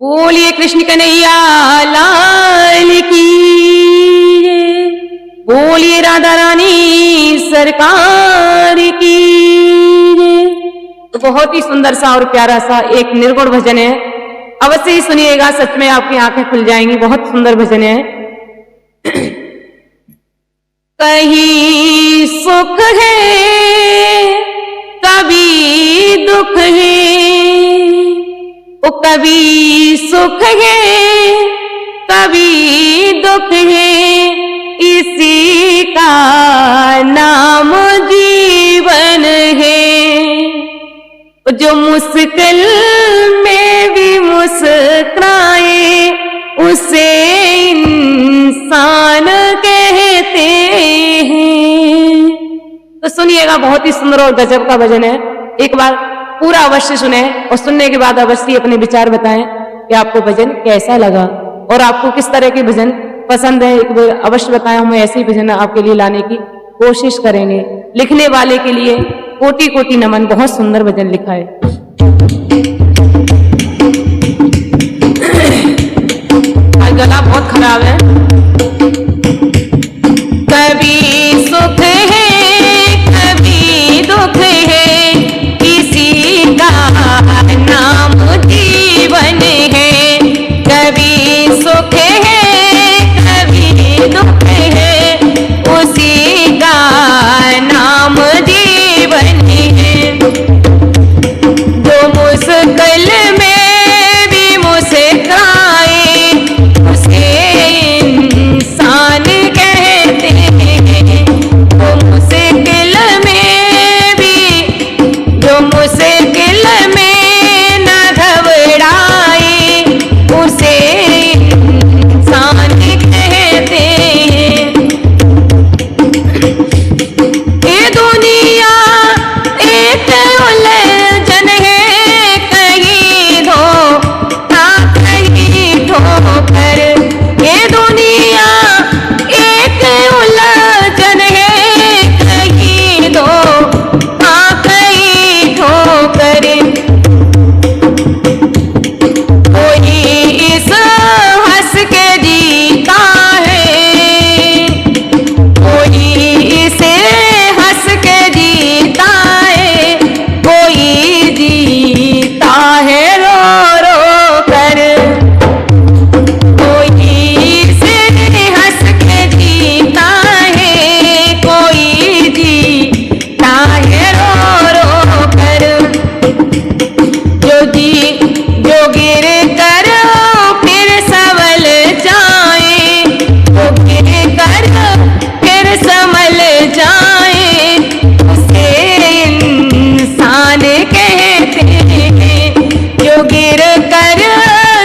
बोलिए कृष्ण कन्हैया लाल की जय। बोलिए राधा रानी सरकार की जय। तो बहुत ही सुंदर सा और प्यारा सा एक निर्गुण भजन है, अवश्य ही सुनिएगा, सच में आपकी आंखें खुल जाएंगी। बहुत सुंदर भजन है। कहीं सुख है कभी दुख है, कभी सुख है कभी दुख है, इसी का नाम जीवन है। जो मुश्किल में भी मुस्कुराए उसे इंसान कहते हैं। तो सुनिएगा, बहुत ही सुंदर और गजब का भजन है। एक बार पूरा अवश्य सुने और सुनने के बाद अवश्य अपने विचार बताएं कि आपको भजन कैसा लगा और आपको किस तरह के भजन पसंद है। एक बार अवश्य बताएं, हम ऐसे ही भजन आपके लिए लाने की कोशिश करेंगे। लिखने वाले के लिए कोटि कोटि नमन, बहुत सुंदर भजन लिखा है। आज गला बहुत खराब है। कभी सुख है कभी दुख है, इसी का नाम जीवन है। कभी सुख है कभी दुख है, उसी का नाम जीवन है। जो मुश्किल में भी मुस्कुराए उसे इंसान कहते हैं। वो मुश्किल में भी, जो मुश्किल में न घबराए उसे इंसान कहते हैं। ये दुनिया एक उलझन है, कहीं धोखा कहीं ठोकर। ये दुनिया एक उलझन है, कहीं धोखा कहीं ठोकर। कोई इस हंस के जीता है, कोई इसे हंस के जीता है, कोई जीता है रो रो कर। कोई इसे हंस के जीता है, कोई जीता है रो रो कर। जो गिर कर फिर संभल जाए, जो गिर कर फिर संभल जाए, उसे इंसान कहते हैं। जो गिर कर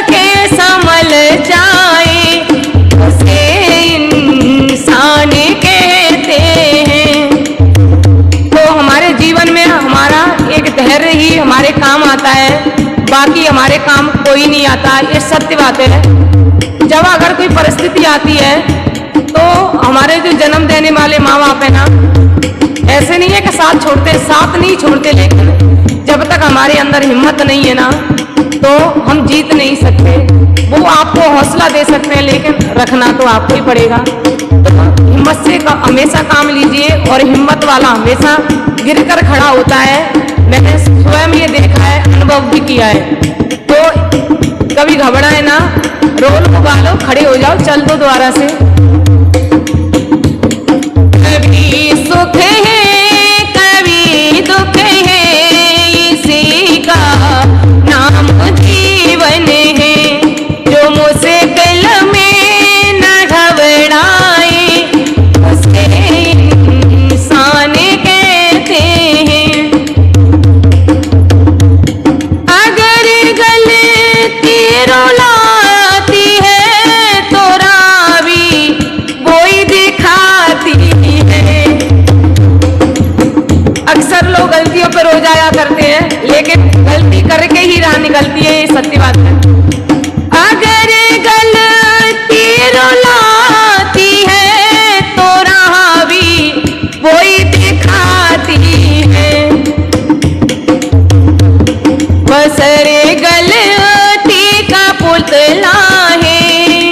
के संभल जाए उसे इंसान कहते हैं। तो हमारे जीवन में हमारा एक धैर्य ही हमारे काम आता है, बाकी हमारे काम कोई नहीं आता। ये सत्य बात है। जब अगर कोई परिस्थिति आती है तो हमारे जो जन्म देने वाले माँ बाप है ना, ऐसे नहीं है कि साथ छोड़ते, साथ नहीं छोड़ते, लेकिन जब तक हमारे अंदर हिम्मत नहीं है ना तो हम जीत नहीं सकते। वो आपको हौसला दे सकते हैं, लेकिन रखना तो आपको ही पड़ेगा। तो हिम्मत से हमेशा काम लीजिए, और हिम्मत वाला हमेशा गिरकर खड़ा होता है। मैंने स्वयं ये देखा है, अनुभव भी किया है। तो कभी घबराए ना, रोल उगा लो, खड़े हो जाओ, चल दो दोबारा से। कभी सुख है कभी दुख है, इसी का नाम जीवन है। जो मुश्किल में न घबराए उसे इंसान कहते हैं। अगर गलती रुलाती है तो रावी वही दिखाती है। अक्सर लोग गलतियों पर रो जाया करते हैं, लेकिन गलती करके ही राह निकलती है, ये सत्य बात है। अगर गलती रुलाती है तो रावी वही दिखाती है। बसरे गलती का पुतला है।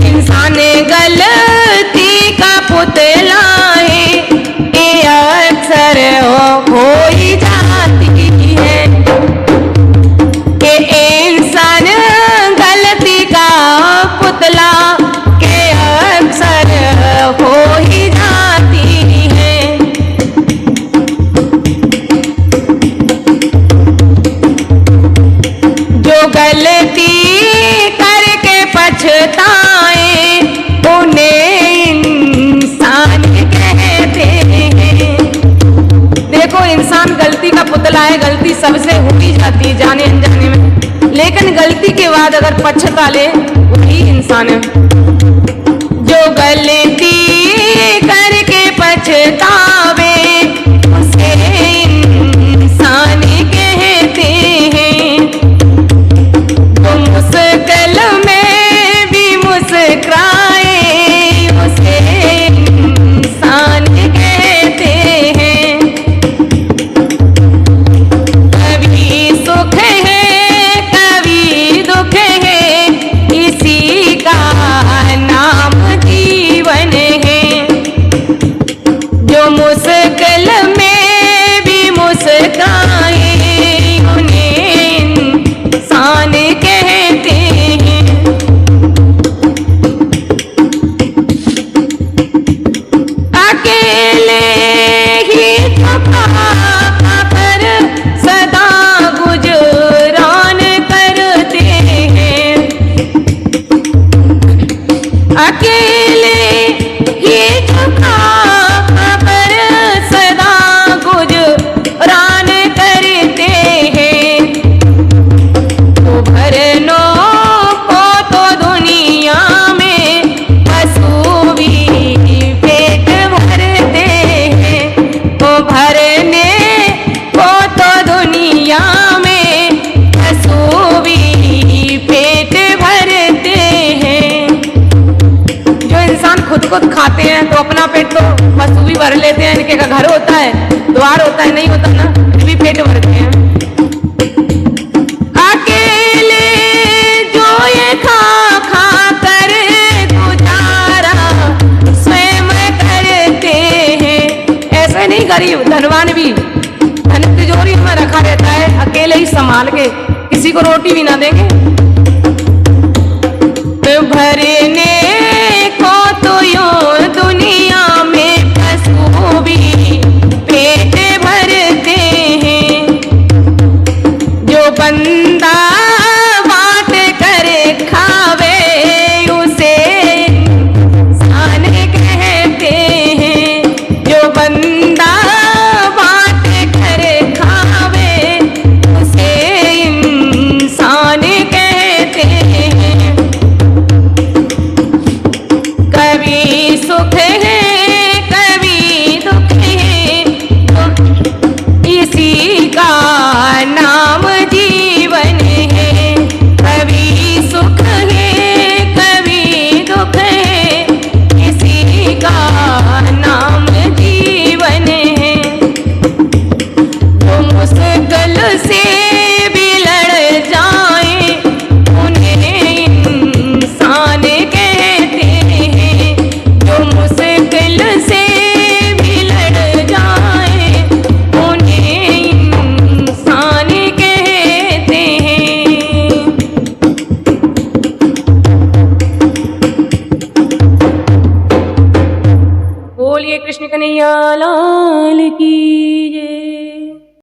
इंसान गलती का पुतला है, ये अक्सर हो ही जाती है। कि इंसान गलती का पुतला के अक्सर हो ही जाती है। जो गलती करके पछताए उन्हें इंसान कहते हैं। देखो, इंसान गलती का पुतला है, गलती सबसे हो ही जाती है जाने अनजाने में, लेकिन गलती के बाद अगर पछता ले वही इंसान है। जो गलती करके पछतावे उसे इंसान कहते हैं। तो मुश्किल में भी मुस्कुराए उसे इंसान कहते हैं। कभी सुख है कभी दुख है, इसी का नाम जीवन है। जो मुश्किल में भी मुस्कुराए उन्हें इंसान कहते हैं। अकेले ही पर सदा गुजरान करते हैं। अकेले ही पर सदा गुजरान करते हैं। तो भरनों को तो दुनिया में पशु भी पेट भरते हैं। तो भरने को तो दुनिया में पशु भी पेट भरते हैं। जो इंसान खुद खाते हैं तो अपना पेट तो पशु भी भर लेते हैं। इनके का घर होता है, द्वार होता है, नहीं होता ना, फिर भी पेट भरते हैं। अकेले जो ये खा खा कर गुजारा स्वयं करते हैं। ऐसे नहीं, गरीब धनवान भी धन तिजोरी में रखा रहता है, अकेले ही संभाल के, किसी को रोटी भी ना देंगे। भरने को तो यूं दुनिया में पशु भी पेट भरते हैं। जो बंदा बात करे खावे उसे इंसान कहते हैं। जो बंदा बात करे खावे उसे इंसान कहते हैं। कभी सुख है कभी दुख है, इसी का नाम जीवन है। कभी सुख है कभी दुख है, इसी का नाम जीवन है। जो मुश्किल से भी लड़ जाए उन्हें इंसान कहते हैं। जो मुश्किल से भी लड़ जाए उन्हें इंसान कहते हैं। बोलिए कृष्ण कन्हैया लाल की जय।